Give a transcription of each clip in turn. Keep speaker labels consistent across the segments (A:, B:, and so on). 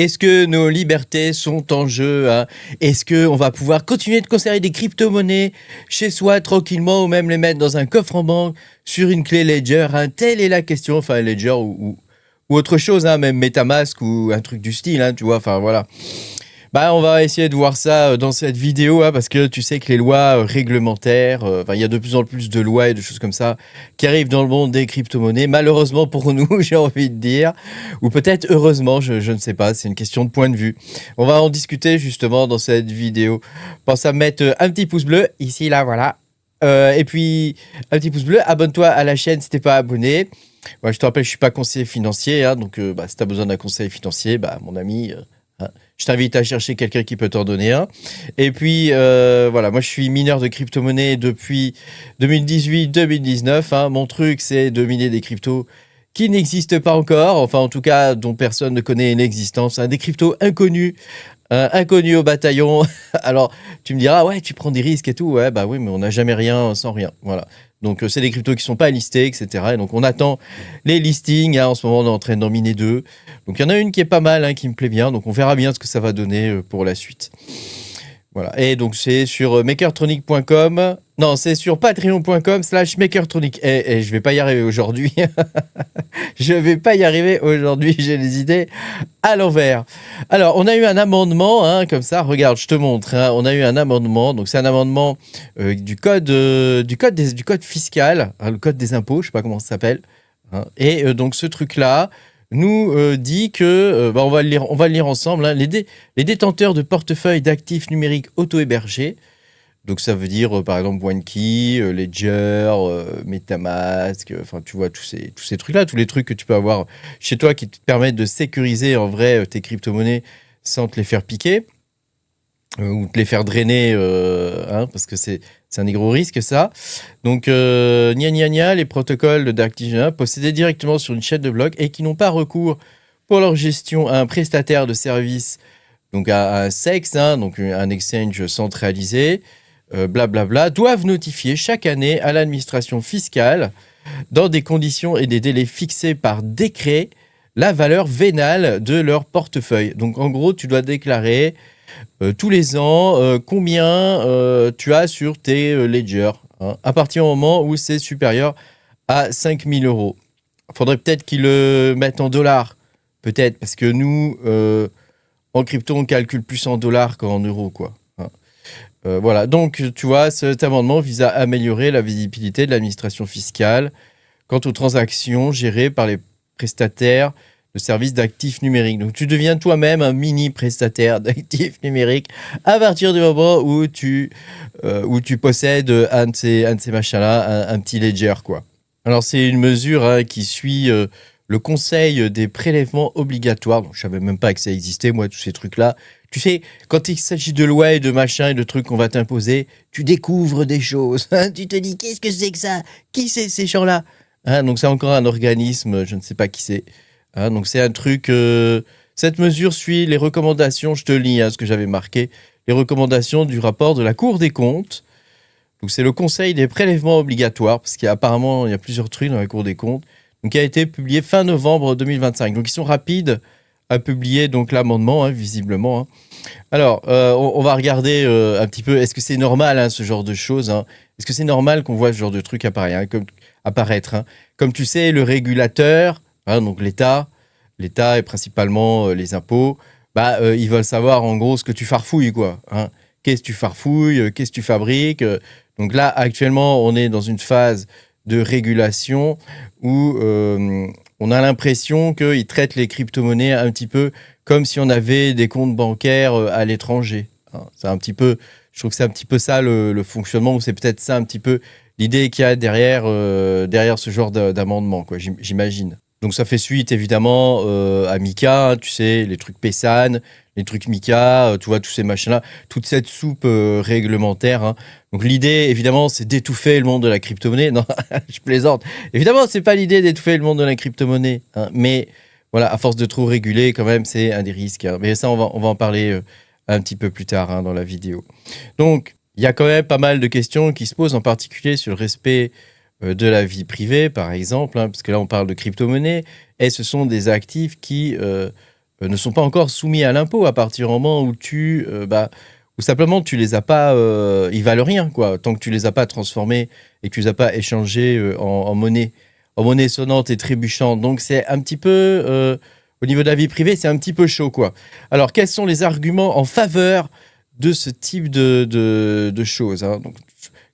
A: Est-ce que nos libertés sont en jeu, hein? Est-ce qu'on va pouvoir continuer de conserver des crypto-monnaies chez soi tranquillement ou même les mettre dans un coffre en banque sur une clé Ledger, hein? Telle est la question. Enfin, Ledger ou autre chose, hein, même MetaMask ou un truc du style, hein, tu vois. Enfin, voilà. Bah, on va essayer de voir ça dans cette vidéo, hein, parce que tu sais que les lois réglementaires, il y a de plus en plus de lois et de choses comme ça qui arrivent dans le monde des crypto-monnaies. Malheureusement pour nous, j'ai envie de dire, ou peut-être heureusement, je ne sais pas, c'est une question de point de vue. On va en discuter justement dans cette vidéo. Pense à mettre un petit pouce bleu, ici, là, voilà. Et puis, un petit pouce bleu, abonne-toi à la chaîne si t'es pas abonné. Moi, je te rappelle, je suis pas conseiller financier, hein, donc si tu as besoin d'un conseil financier, mon ami, hein, je t'invite à chercher quelqu'un qui peut t'en donner un. Et puis, voilà, moi, je suis mineur de crypto-monnaies depuis 2018-2019. Hein. Mon truc, c'est de miner des cryptos qui n'existent pas encore, enfin, en tout cas, dont personne ne connaît l'existence. Hein, des cryptos inconnus. Inconnu au bataillon. Alors, tu me diras, ouais, tu prends des risques et tout. Ouais, bah oui, mais on n'a jamais rien sans rien. Voilà. Donc, c'est des cryptos qui ne sont pas listés, etc. Et donc, on attend les listings. Hein. En ce moment, on est en train d'en miner 2. Donc, il y en a une qui est pas mal, hein, qui me plaît bien. Donc, on verra bien ce que ça va donner pour la suite. Voilà. Et donc, c'est sur makertronic.com. Non, c'est sur patreon.com/makertronic. Et je vais pas y arriver aujourd'hui. Je vais pas y arriver aujourd'hui. J'ai les idées à l'envers. Alors, on a eu un amendement, hein, comme ça. Regarde, je te montre. Hein, on a eu un amendement. Donc, c'est un amendement du code fiscal, hein, le code des impôts. Je sais pas comment ça s'appelle. Hein, et donc, ce truc-là nous dit que, on va le lire ensemble, hein, les détenteurs de portefeuilles d'actifs numériques auto-hébergés, donc ça veut dire par exemple OneKey, Ledger, MetaMask, enfin tu vois tous ces trucs-là, tous les trucs que tu peux avoir chez toi qui te permettent de sécuriser en vrai tes crypto-monnaies sans te les faire piquer ou te les faire drainer, hein, parce que c'est un des gros risques, ça. Donc, les protocoles d'actifs possédés directement sur une chaîne de blocs et qui n'ont pas recours pour leur gestion à un prestataire de services, donc à un SEX, hein, donc un exchange centralisé, blablabla, doivent notifier chaque année à l'administration fiscale, dans des conditions et des délais fixés par décret, la valeur vénale de leur portefeuille. Donc, en gros, tu dois déclarer tous les ans combien tu as sur tes ledgers, hein, à partir du moment où c'est supérieur à 5 000 euros. Il faudrait peut-être qu'ils le mettent en dollars, peut-être, parce que nous, en crypto, on calcule plus en dollars qu'en euros, quoi. Hein. Voilà, donc tu vois, cet amendement vise à améliorer la visibilité de l'administration fiscale quant aux transactions gérées par les prestataires de services d'actifs numériques. Donc, tu deviens toi-même un mini prestataire d'actifs numériques à partir du moment où tu possèdes un de ces machins-là, un petit ledger, quoi. Alors, c'est une mesure, hein, qui suit le conseil des prélèvements obligatoires. Donc, je savais même pas que ça existait, moi, tous ces trucs-là. Tu sais, quand il s'agit de lois et de machins et de trucs qu'on va t'imposer, tu découvres des choses. Hein, tu te dis, qu'est-ce que c'est que ça? Qui c'est ces gens-là? Hein, donc, c'est encore un organisme, je ne sais pas qui c'est. Hein, donc c'est un truc. Cette mesure suit les recommandations, je te lis, hein, ce que j'avais marqué, les recommandations du rapport de la Cour des comptes. Donc c'est le Conseil des prélèvements obligatoires, parce qu'apparemment il y a plusieurs trucs dans la Cour des comptes, donc qui a été publié fin novembre 2025. Donc ils sont rapides à publier donc l'amendement, hein, visiblement. Hein. Alors on va regarder un petit peu. Est-ce que c'est normal, hein, ce genre de choses, hein? Est-ce que c'est normal qu'on voit ce genre de truc apparaître, hein? Comme tu sais, le régulateur. Hein, donc l'État et principalement les impôts, ils veulent savoir en gros ce que tu farfouilles, quoi. Hein. Qu'est-ce que tu farfouilles, qu'est-ce que tu fabriques. Donc là, actuellement, on est dans une phase de régulation où on a l'impression qu'ils traitent les crypto-monnaies un petit peu comme si on avait des comptes bancaires à l'étranger. Hein. C'est un petit peu, je trouve que c'est un petit peu ça le fonctionnement, ou c'est peut-être ça un petit peu l'idée qu'il y a derrière ce genre d'amendement, quoi, j'imagine. Donc ça fait suite évidemment à Mika, hein, tu sais, les trucs Pessan, les trucs Mika, tu vois, tous ces machins-là, toute cette soupe réglementaire. Hein. Donc l'idée, évidemment, c'est d'étouffer le monde de la crypto-monnaie. Non, je plaisante. Évidemment, c'est pas l'idée d'étouffer le monde de la crypto-monnaie. Hein, mais voilà, à force de trop réguler, quand même, c'est un des risques. Hein. Mais ça, on va en parler un petit peu plus tard, hein, dans la vidéo. Donc, il y a quand même pas mal de questions qui se posent, en particulier sur le respect de la vie privée, par exemple, hein, parce que là, on parle de crypto-monnaie, et ce sont des actifs qui ne sont pas encore soumis à l'impôt à partir du moment où ou simplement tu les as pas, ils valent rien, quoi. Tant que tu les as pas transformés et que tu les as pas échangés en monnaie sonnante et trébuchante. Donc c'est un petit peu, au niveau de la vie privée, c'est un petit peu chaud, quoi. Alors quels sont les arguments en faveur de ce type de choses, hein? Donc,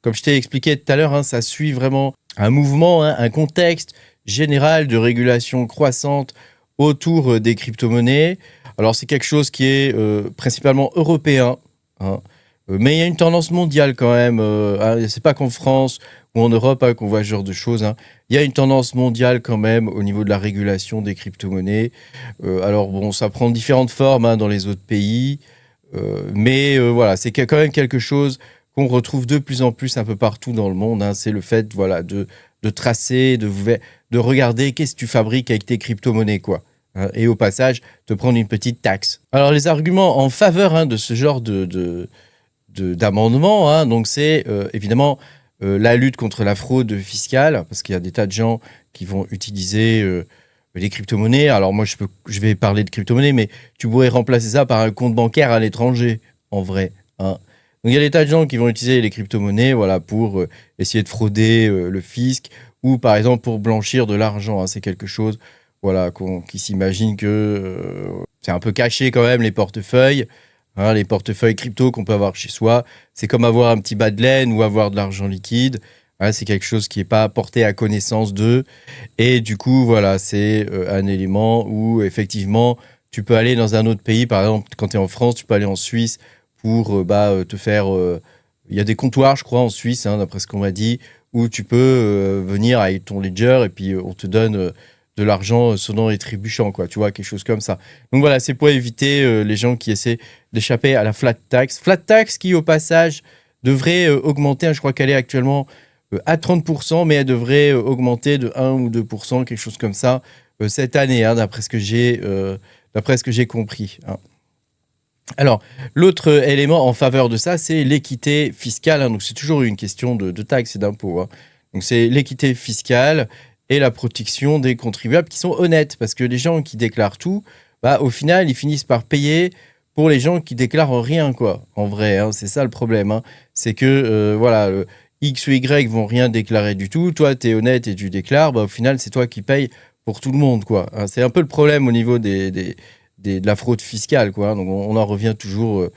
A: comme je t'ai expliqué tout à l'heure, hein, ça suit vraiment un mouvement, hein, un contexte général de régulation croissante autour des crypto-monnaies. Alors c'est quelque chose qui est principalement européen, hein. Mais il y a une tendance mondiale quand même. Hein, c'est pas qu'en France ou en Europe, hein, qu'on voit ce genre de choses, hein. Il y a une tendance mondiale quand même au niveau de la régulation des crypto-monnaies. Alors bon, ça prend différentes formes, hein, dans les autres pays. Mais voilà, c'est quand même quelque chose qu'on retrouve de plus en plus un peu partout dans le monde, hein. C'est le fait, voilà, de tracer, de regarder qu'est-ce que tu fabriques avec tes crypto-monnaies, quoi. Hein, et au passage, te prendre une petite taxe. Alors, les arguments en faveur, hein, de ce genre d'amendement, hein, donc c'est évidemment la lutte contre la fraude fiscale, parce qu'il y a des tas de gens qui vont utiliser les crypto-monnaies. Alors moi, je vais parler de crypto-monnaies, mais tu pourrais remplacer ça par un compte bancaire à l'étranger, en vrai, hein. Donc il y a des tas de gens qui vont utiliser les crypto-monnaies, voilà, pour essayer de frauder le fisc, ou par exemple pour blanchir de l'argent, hein. C'est quelque chose, voilà, qui s'imagine que c'est un peu caché quand même, les portefeuilles. Hein, les portefeuilles crypto qu'on peut avoir chez soi, c'est comme avoir un petit bas de laine ou avoir de l'argent liquide. Hein, c'est quelque chose qui n'est pas porté à connaissance d'eux. Et du coup, voilà, c'est un élément où effectivement, tu peux aller dans un autre pays. Par exemple, quand tu es en France, tu peux aller en Suisse pour te faire... Il y a des comptoirs, je crois, en Suisse, hein, d'après ce qu'on m'a dit, où tu peux venir avec ton ledger et puis on te donne de l'argent sonnant et trébuchant, quoi, tu vois, quelque chose comme ça. Donc voilà, c'est pour éviter les gens qui essaient d'échapper à la flat tax. Flat tax qui, au passage, devrait augmenter, hein, je crois qu'elle est actuellement à 30%, mais elle devrait augmenter de 1 ou 2%, quelque chose comme ça, cette année, hein, d'après ce que j'ai compris, hein. Alors, l'autre élément en faveur de ça, c'est l'équité fiscale, hein. Donc, c'est toujours une question de taxes et d'impôts, hein. Donc, c'est l'équité fiscale et la protection des contribuables qui sont honnêtes. Parce que les gens qui déclarent tout, au final, ils finissent par payer pour les gens qui déclarent rien, quoi. En vrai, hein, c'est ça le problème, hein. C'est que, voilà, X ou Y vont rien déclarer du tout. Toi, tu es honnête et tu déclares. Au final, c'est toi qui payes pour tout le monde, quoi. Hein, c'est un peu le problème au niveau de la fraude fiscale, quoi. Donc, on en revient toujours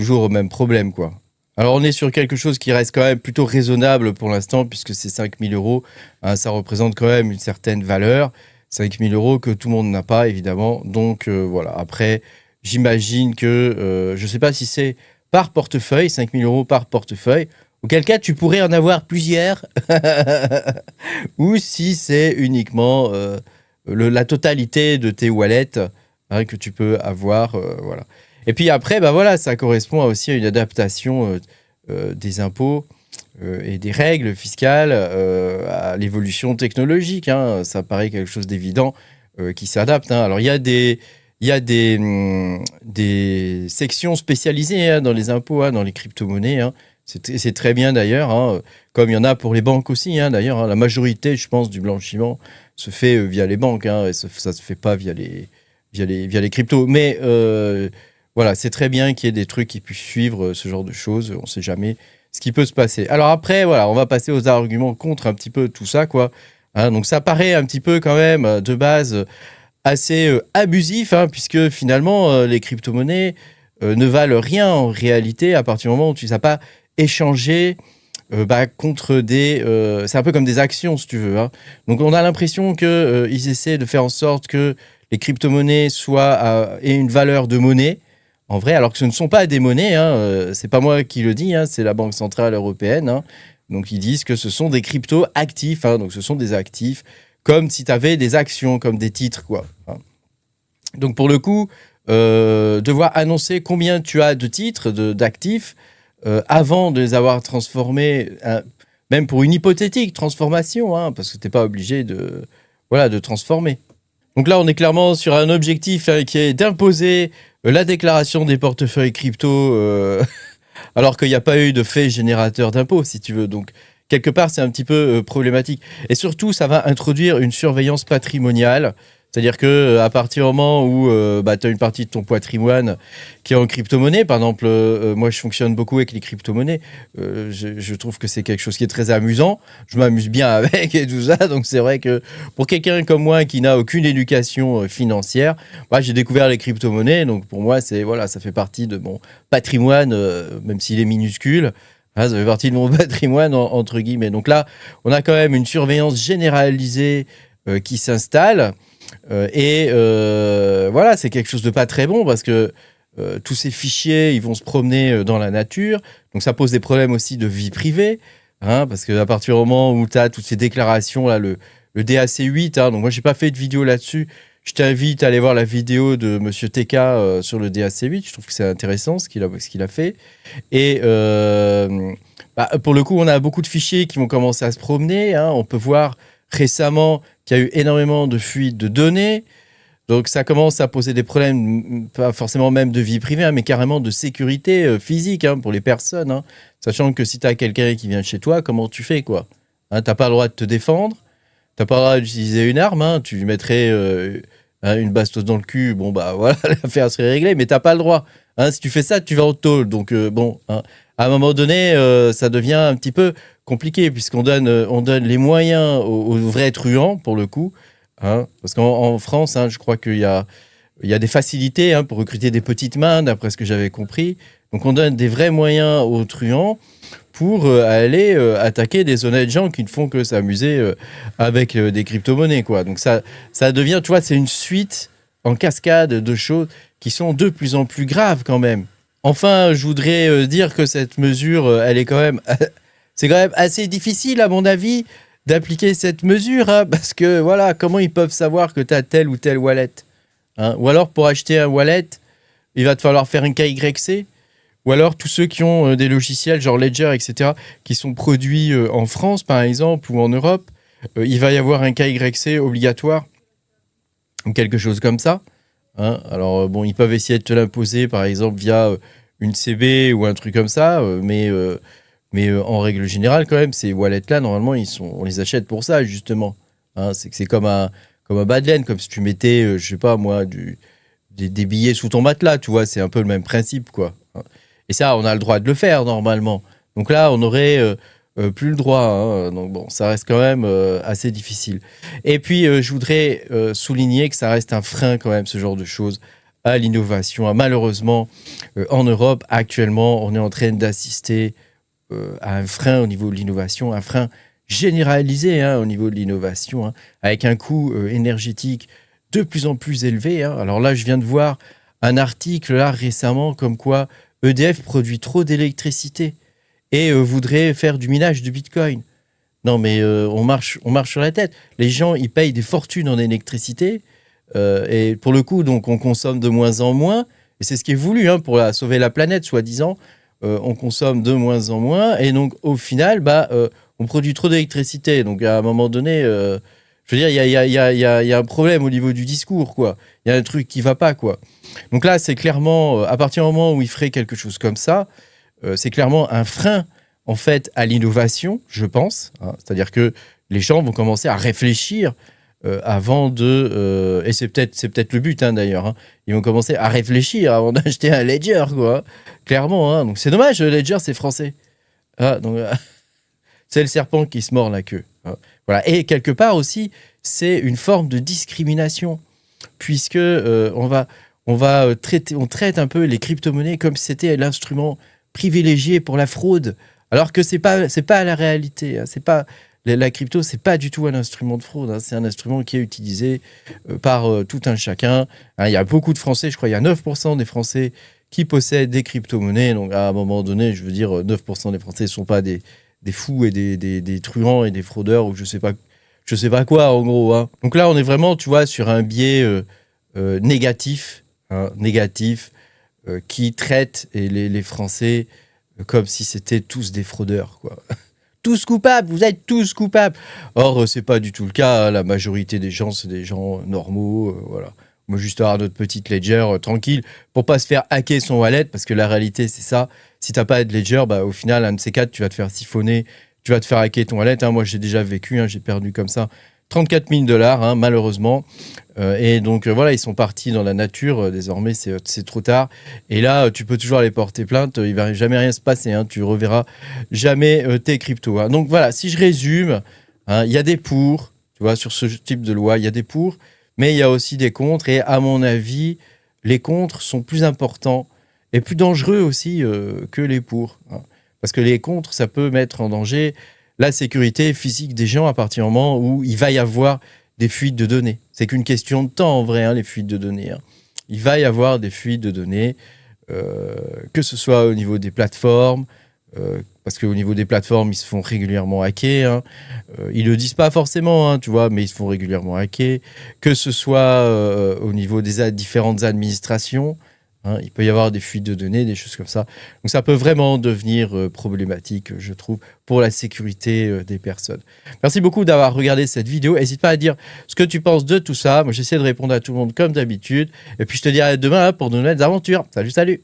A: au même problème, quoi. Alors, on est sur quelque chose qui reste quand même plutôt raisonnable pour l'instant, puisque c'est 5 000 euros. Hein, ça représente quand même une certaine valeur. 5 000 euros que tout le monde n'a pas, évidemment. Donc, voilà. Après, j'imagine que, je ne sais pas si c'est par portefeuille, 5 000 euros par portefeuille, auquel cas tu pourrais en avoir plusieurs, ou si c'est uniquement la totalité de tes wallets, hein, que tu peux avoir, voilà. Et puis après, voilà, ça correspond aussi à une adaptation des impôts et des règles fiscales à l'évolution technologique, hein. Ça paraît quelque chose d'évident qui s'adapte, hein. Alors, il y a des sections spécialisées, hein, dans les impôts, hein, dans les crypto-monnaies, hein. C'est très bien d'ailleurs, hein, comme il y en a pour les banques aussi, hein, d'ailleurs, hein. La majorité, je pense, du blanchiment se fait via les banques, hein, et ça ne se fait pas via les cryptos. Mais voilà, c'est très bien qu'il y ait des trucs qui puissent suivre ce genre de choses. On ne sait jamais ce qui peut se passer. Alors après, voilà, on va passer aux arguments contre un petit peu tout ça, quoi. Hein, donc ça paraît un petit peu quand même de base assez abusif, hein, puisque finalement, les crypto-monnaies ne valent rien en réalité à partir du moment où tu ne sais pas échanger contre des... c'est un peu comme des actions, si tu veux, hein. Donc on a l'impression qu'ils essaient de faire en sorte que les crypto-monnaies aient une valeur de monnaie, en vrai, alors que ce ne sont pas des monnaies, hein. C'est pas moi qui le dis, hein, c'est la Banque Centrale Européenne, hein. Donc ils disent que ce sont des crypto-actifs, hein, donc ce sont des actifs comme si tu avais des actions, comme des titres, quoi, hein. Donc pour le coup, devoir annoncer combien tu as de titres, d'actifs, avant de les avoir transformés, même pour une hypothétique transformation, hein, parce que tu n'es pas obligé de transformer. Donc là, on est clairement sur un objectif, hein, qui est d'imposer la déclaration des portefeuilles crypto, alors qu'il n'y a pas eu de fait générateur d'impôts, si tu veux. Donc, quelque part, c'est un petit peu problématique. Et surtout, ça va introduire une surveillance patrimoniale. C'est-à-dire que à partir du moment où tu as une partie de ton patrimoine qui est en crypto-monnaie, par exemple, moi je fonctionne beaucoup avec les crypto-monnaies, je trouve que c'est quelque chose qui est très amusant, je m'amuse bien avec et tout ça, donc c'est vrai que pour quelqu'un comme moi qui n'a aucune éducation financière, j'ai découvert les crypto-monnaies, donc pour moi ça fait partie de mon patrimoine, même s'il est minuscule. Ça fait partie de mon patrimoine, entre guillemets. Donc là, on a quand même une surveillance généralisée qui s'installe. Voilà, c'est quelque chose de pas très bon parce que tous ces fichiers, ils vont se promener dans la nature. Donc ça pose des problèmes aussi de vie privée. Parce qu'à partir du moment où tu as toutes ces déclarations, là, le DAC8, donc moi, j'ai pas fait de vidéo là-dessus. Je t'invite à aller voir la vidéo de Monsieur TK sur le DAC8. Je trouve que c'est intéressant ce qu'il a fait. Et pour le coup, on a beaucoup de fichiers qui vont commencer à se promener. On peut voir récemment qu'il y a eu énormément de fuites de données. Donc ça commence à poser des problèmes, pas forcément même de vie privée, mais carrément de sécurité physique pour les personnes. Sachant que si tu as quelqu'un qui vient chez toi, comment tu fais quoi ? T'as pas le droit de te défendre. T'as pas le droit d'utiliser une arme, tu lui mettrais une bastos dans le cul, voilà, l'affaire serait réglée, mais t'as pas le droit. Si tu fais ça, tu vas au tôle. Donc à un moment donné, ça devient un petit peu compliqué, puisqu'on donne les moyens aux vrais truands, pour le coup. Parce qu'en France, je crois qu'il y a des facilités pour recruter des petites mains, d'après ce que j'avais compris. Donc on donne des vrais moyens aux truands pour aller attaquer des honnêtes gens qui ne font que s'amuser avec des crypto-monnaies, quoi. Donc ça devient, tu vois, c'est une suite en cascade de choses qui sont de plus en plus graves quand même. Enfin, je voudrais dire que cette mesure, elle est quand même... c'est quand même assez difficile, à mon avis, d'appliquer cette mesure, parce que, voilà, comment ils peuvent savoir que tu as telle ou telle wallet, Ou alors, pour acheter un wallet, il va te falloir faire un KYC. Ou alors, tous ceux qui ont des logiciels, genre Ledger, etc., qui sont produits en France, par exemple, ou en Europe, il va y avoir un KYC obligatoire, ou quelque chose comme ça. Alors, ils peuvent essayer de te l'imposer, par exemple, via une CB ou un truc comme ça, mais en règle générale, quand même, ces wallets-là, normalement, on les achète pour ça, justement. C'est comme un Badlen, comme si tu mettais, je sais pas moi, des billets sous ton matelas, tu vois, c'est un peu le même principe, quoi. Et ça, on a le droit de le faire, normalement. Donc là, on n'aurait plus le droit. Donc ça reste quand même assez difficile. Et puis, je voudrais souligner que ça reste un frein, quand même, ce genre de choses, à l'innovation. Malheureusement, en Europe, actuellement, on est en train d'assister à un frein au niveau de l'innovation, un frein généralisé au niveau de l'innovation, avec un coût énergétique de plus en plus élevé. Alors là, je viens de voir un article là récemment comme quoi EDF produit trop d'électricité et voudrait faire du minage de Bitcoin. Non, mais on marche sur la tête. Les gens, ils payent des fortunes en électricité et pour le coup, donc, on consomme de moins en moins. Et c'est ce qui est voulu pour sauver la planète, soi-disant. On consomme de moins en moins. Et donc, au final, on produit trop d'électricité. Donc, à un moment donné, je veux dire, il y a un problème au niveau du discours, quoi. Il y a un truc qui ne va pas, quoi. Donc là, c'est clairement, à partir du moment où il ferait quelque chose comme ça, c'est clairement un frein, en fait, à l'innovation, je pense. C'est-à-dire que les gens vont commencer à réfléchir avant de... et c'est peut-être le but, d'ailleurs. Ils vont commencer à réfléchir avant d'acheter un Ledger, quoi. Clairement. Donc c'est dommage, le Ledger, c'est français. Donc, c'est le serpent qui se mord la queue. Voilà. Et quelque part aussi, c'est une forme de discrimination, puisque on traite un peu les crypto-monnaies comme si c'était l'instrument privilégié pour la fraude, alors que c'est pas la réalité. C'est pas la crypto, c'est pas du tout un instrument de fraude. C'est un instrument qui est utilisé par tout un chacun. Il y a beaucoup de Français, je crois, il y a 9% des Français qui possèdent des crypto-monnaies. Donc à un moment donné, je veux dire, 9% des Français ne sont pas des fous et des truands et des fraudeurs ou je sais pas quoi, en gros. Donc là, on est vraiment, tu vois, sur un biais négatif, qui traite les Français comme si c'était tous des fraudeurs, quoi. Tous coupables, vous êtes tous coupables. Or, c'est pas du tout le cas. La majorité des gens, c'est des gens normaux, voilà. Moi, juste avoir notre petite ledger tranquille pour pas se faire hacker son wallet, parce que la réalité, c'est ça. Si t'as pas de ledger, au final, un de ces quatre, tu vas te faire siphonner, tu vas te faire hacker ton wallet. Moi, j'ai déjà vécu, j'ai perdu comme ça 34 000 $, hein, malheureusement. Et donc, voilà, ils sont partis dans la nature. Désormais, c'est trop tard. Et là, tu peux toujours aller porter plainte. Il ne va jamais rien se passer. Hein, tu reverras jamais tes cryptos. Hein. Donc, voilà, si je résume, hein, il y a des pour. Tu vois, sur ce type de loi, il y a des pour. Mais il y a aussi des contre. Et à mon avis, les contre sont plus importants et plus dangereux aussi que les pour. Hein. Parce que les contre, ça peut mettre en danger la sécurité physique des gens à partir du moment où il va y avoir des fuites de données. C'est qu'une question de temps en vrai, hein, les fuites de données. Hein. Il va y avoir des fuites de données, que ce soit au niveau des plateformes, parce qu'au niveau des plateformes, ils se font régulièrement hacker. Hein. Ils ne le disent pas forcément, hein, tu vois, mais ils se font régulièrement hacker. Que ce soit au niveau des différentes administrations, hein, il peut y avoir des fuites de données, des choses comme ça. Donc ça peut vraiment devenir problématique, je trouve, pour la sécurité des personnes. Merci beaucoup d'avoir regardé cette vidéo. N'hésite pas à dire ce que tu penses de tout ça. Moi, j'essaie de répondre à tout le monde comme d'habitude. Et puis, je te dirai à demain pour de nouvelles aventures. Salut, salut!